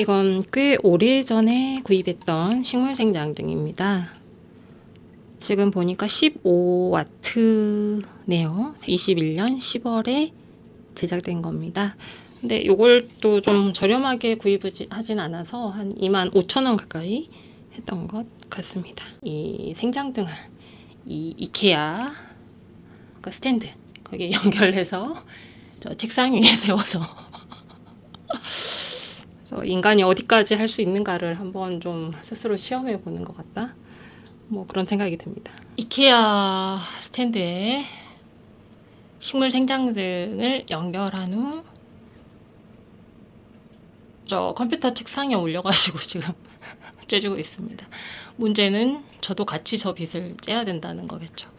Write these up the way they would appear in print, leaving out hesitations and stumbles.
이건 꽤 오래전에 구입했던 식물생장등입니다. 지금 보니까 15W네요. 21년 10월에 제작된 겁니다. 근데 이걸 또 좀 저렴하게 구입하진 않아서 한 25,000원 가까이 했던 것 같습니다. 이 생장등을 이 이케아 그 스탠드 거기에 연결해서 저 책상 위에 세워서 인간이 어디까지 할 수 있는가를 한번 좀 스스로 시험해 보는 것 같다. 뭐 그런 생각이 듭니다. 이케아 스탠드에 식물 생장등을 연결한 후 저 컴퓨터 책상에 올려가지고 지금 쬐주고 있습니다. 문제는 저도 같이 저 빗을 째야 된다는 거겠죠.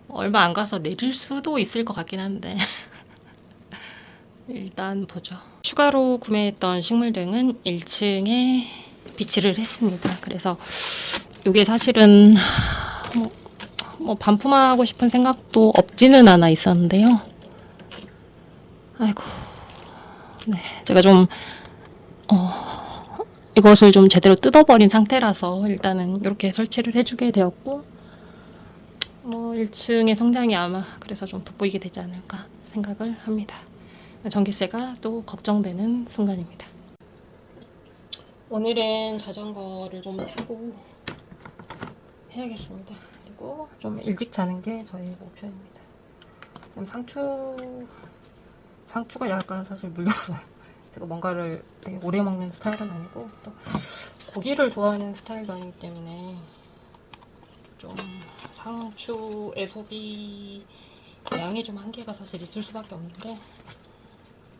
얼마 안 가서 내릴 수도 있을 것 같긴 한데 일단 보죠. 추가로 구매했던 식물등은 1층에 비치를 했습니다. 그래서 이게 사실은 뭐 반품하고 싶은 생각도 없지는 않아 있었는데요. 아이고, 네, 제가 좀 이것을 좀 제대로 뜯어버린 상태라서 일단은 이렇게 설치를 해주게 되었고, 뭐 1층의 성장이 아마 그래서 좀 돋보이게 되지 않을까 생각을 합니다. 전기세가 또 걱정되는 순간입니다. 오늘은 자전거를 좀 타고 해야겠습니다. 그리고 좀 일찍 자는 게 저의 목표입니다. 상추가 약간 사실 물렸어요. 제가 뭔가를 되게 오래 먹는 스타일은 아니고 또 고기를 좋아하는 스타일도 아니기 때문에 좀 상추의 소비 양에 좀 한계가 사실 있을 수밖에 없는데,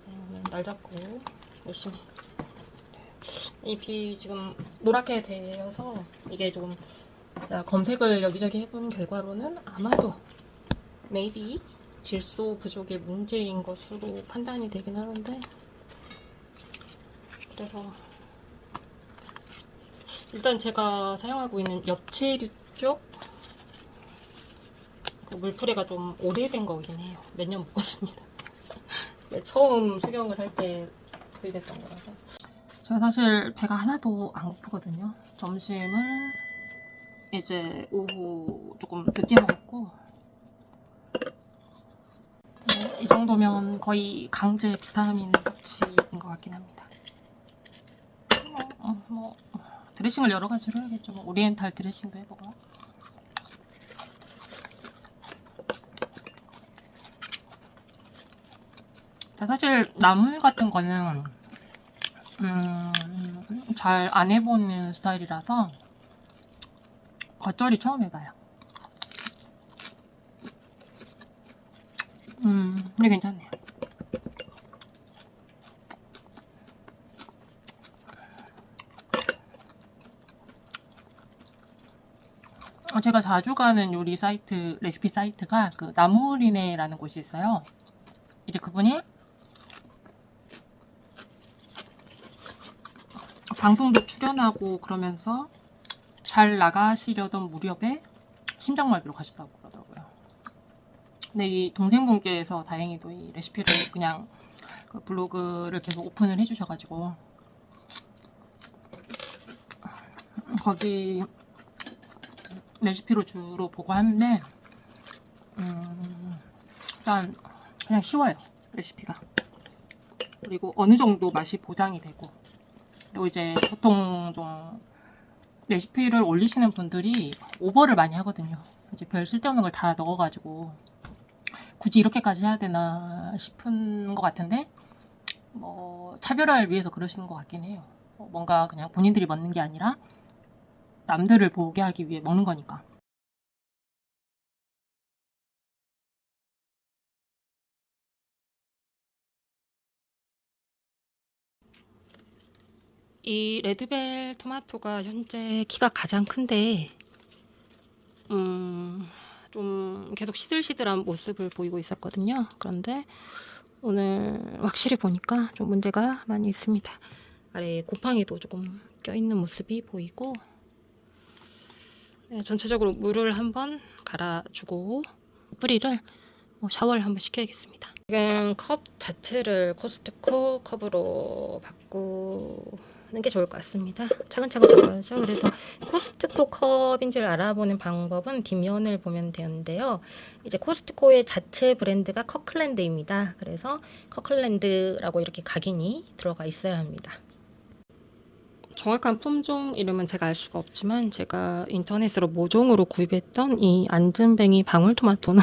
네, 오늘 날 잡고 열심히. 잎이 지금 노랗게 되어서 이게 좀 제가 검색을 여기저기 해본 결과로는 아마도 maybe 질소 부족의 문제인 것으로 판단이 되긴 하는데, 그래서 일단 제가 사용하고 있는 엽채류 쪽 그 물풀이가 좀 오래된 거긴 해요. 몇 년 묵었습니다. 처음 수경을 할 때 구입했던 거라서. 제가 사실 배가 하나도 안 고프거든요. 점심을 이제 오후 조금 늦게 먹었고, 이 정도면 거의 강제 비타민 섭취인 것 같긴 합니다. 드레싱을 여러 가지로 해야겠죠. 뭐 오리엔탈 드레싱도 해보고. 사실 나물 같은 거는 잘 안 해보는 스타일이라서 겉절이 처음 해봐요. 근데 괜찮네요. 제가 자주 가는 요리 사이트, 레시피 사이트가 그 나무리네라는 곳이 있어요. 이제 그분이 방송도 출연하고 그러면서 잘 나가시려던 무렵에 심장마비로 가셨다고 그러더라고요. 근데 이 동생분께서 다행히도 이 레시피를 그냥 그 블로그를 계속 오픈을 해주셔가지고 거기 레시피로 주로 보고 하는데 일단 그냥 쉬워요, 레시피가. 그리고 어느 정도 맛이 보장이 되고, 그리고 이제 보통 좀 레시피를 올리시는 분들이 오버를 많이 하거든요. 이제 별 쓸데없는 걸 다 넣어가지고 굳이 이렇게까지 해야 되나 싶은 것 같은데, 뭐 차별화를 위해서 그러시는 것 같긴 해요. 뭔가 그냥 본인들이 먹는 게 아니라 남들을 보게 하기 위해 먹는 거니까. 이 레드벨 토마토가 현재 키가 가장 큰데 좀 계속 시들시들한 모습을 보이고 있었거든요. 그런데 오늘 확실히 보니까 좀 문제가 많이 있습니다. 아래에 곰팡이도 조금 껴있는 모습이 보이고, 네, 전체적으로 물을 한번 갈아주고 뿌리를 샤워를 한번 시켜야겠습니다. 지금 컵 자체를 코스트코 컵으로 바꾸고 게 좋을 것 같습니다. 차근차근 들어가죠. 그래서 코스트코 컵인지를 알아보는 방법은 뒷면을 보면 되는데요. 이제 코스트코의 자체 브랜드가 커클랜드입니다. 그래서 커클랜드라고 이렇게 각인이 들어가 있어야 합니다. 정확한 품종 이름은 제가 알 수가 없지만 제가 인터넷으로 모종으로 구입했던 이 안전뱅이 방울토마토는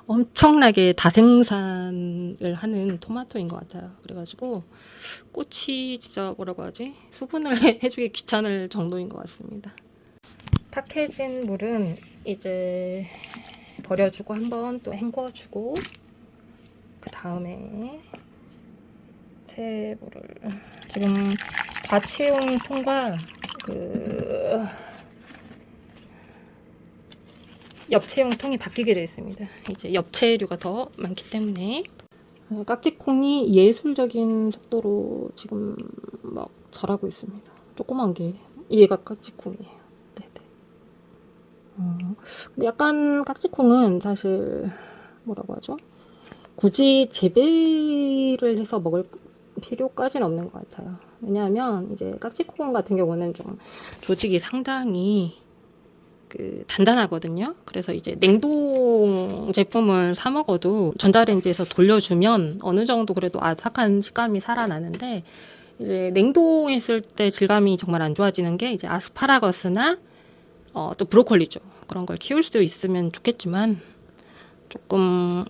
엄청나게 다생산을 하는 토마토인 것 같아요. 그래가지고 꽃이 진짜 뭐라고 하지? 수분을 해주기 귀찮을 정도인 것 같습니다. 탁해진 물은 이제 버려주고 한번 또 헹궈주고 그 다음에 새 물을 지금 과체용 통과 그 엽채용 통이 바뀌게 되어 있습니다. 이제 엽채류가 더 많기 때문에 깍지콩이 예술적인 속도로 지금 막 자라고 있습니다. 조그만 게 얘가 깍지콩이에요. 네네. 근데 약간 깍지콩은 사실 뭐라고 하죠? 굳이 재배를 해서 먹을 필요까지는 없는 것 같아요. 왜냐하면 이제 깍지콩 같은 경우는 좀 조직이 상당히 단단하거든요. 그래서 이제 냉동 제품을 사 먹어도 전자레인지에서 돌려주면 어느 정도 그래도 아삭한 식감이 살아나는데 이제 냉동했을 때 질감이 정말 안 좋아지는 게 이제 아스파라거스나 또 브로콜리죠. 그런 걸 키울 수 있으면 좋겠지만 조금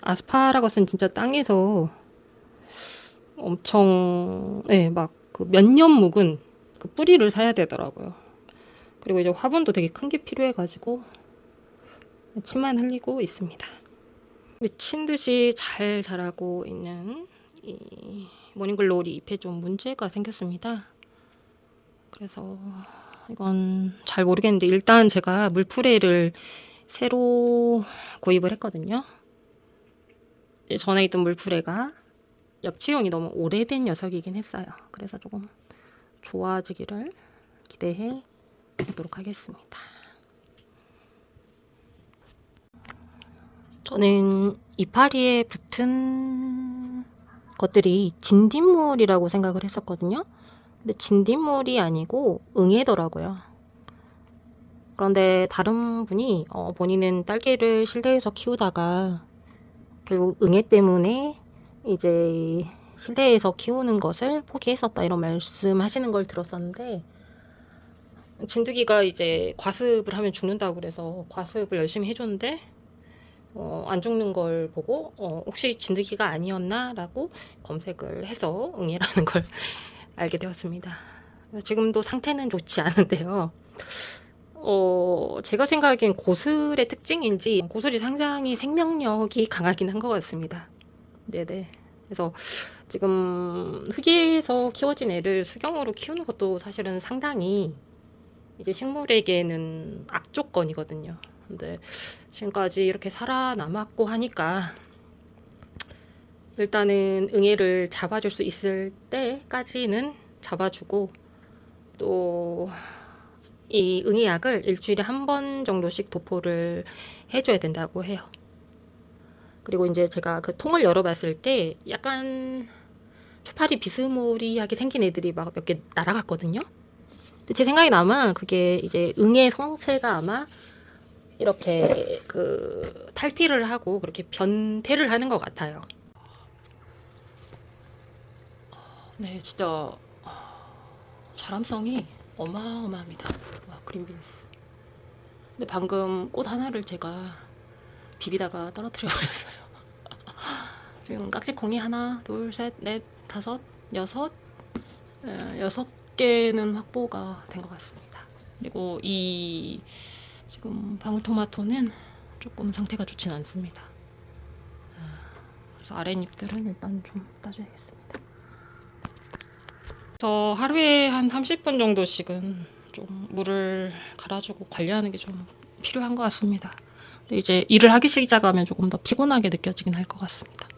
아스파라거스는 진짜 땅에서 엄청 막 그 몇 년 묵은 그 뿌리를 사야 되더라고요. 그리고 이제 화분도 되게 큰 게 필요해가지고 침만 흘리고 있습니다. 미친 듯이 잘 자라고 있는 이 모닝글로리 잎에 좀 문제가 생겼습니다. 그래서 이건 잘 모르겠는데 일단 제가 물프레를 새로 구입을 했거든요. 전에 있던 물프레가 엽채용이 너무 오래된 녀석이긴 했어요. 그래서 조금 좋아지기를 기대해 보도록 하겠습니다. 저는 이파리에 붙은 것들이 진딧물이라고 생각을 했었거든요. 근데 진딧물이 아니고 응애더라고요. 그런데 다른 분이 본인은 딸기를 실내에서 키우다가 결국 응애 때문에 이제 실내에서 키우는 것을 포기했었다 이런 말씀하시는 걸 들었었는데 진드기가 이제 과습을 하면 죽는다고 그래서 과습을 열심히 해줬는데 안 죽는 걸 보고 혹시 진드기가 아니었나 라고 검색을 해서 응애라는 걸 알게 되었습니다. 지금도 상태는 좋지 않은데요. 제가 생각하기엔 고슬의 특징인지 고슬이 상당히 생명력이 강하긴 한 것 같습니다. 네네. 그래서 지금 흙에서 키워진 애를 수경으로 키우는 것도 사실은 상당히 이제 식물에게는 악조건이거든요. 근데 지금까지 이렇게 살아남았고 하니까 일단은 응애를 잡아줄 수 있을 때까지는 잡아주고 또 이 응애약을 일주일에 한 번 정도씩 도포를 해줘야 된다고 해요. 그리고 이제 제가 그 통을 열어봤을 때 약간 초파리 비스무리하게 생긴 애들이 막 몇 개 날아갔거든요. 근데 제 생각에 아마 그게 이제 응애 성체가 아마 이렇게 그 탈피를 하고 그렇게 변태를 하는 것 같아요. 네, 진짜 자람성이 어마어마합니다. 와, 그린빈스. 근데 방금 꽃 하나를 제가 비비다가 떨어뜨려 버렸어요. 지금 깍지콩이 하나, 둘, 셋, 넷, 다섯, 여섯, 6개는 확보가 된 것 같습니다. 그리고 이 지금 방울토마토는 조금 상태가 좋진 않습니다. 그래서 아랫잎들은 일단 좀 따줘야겠습니다. 저 하루에 한 30분 정도씩은 좀 물을 갈아주고 관리하는 게 좀 필요한 것 같습니다. 근데 이제 일을 하기 시작하면 조금 더 피곤하게 느껴지긴 할 것 같습니다.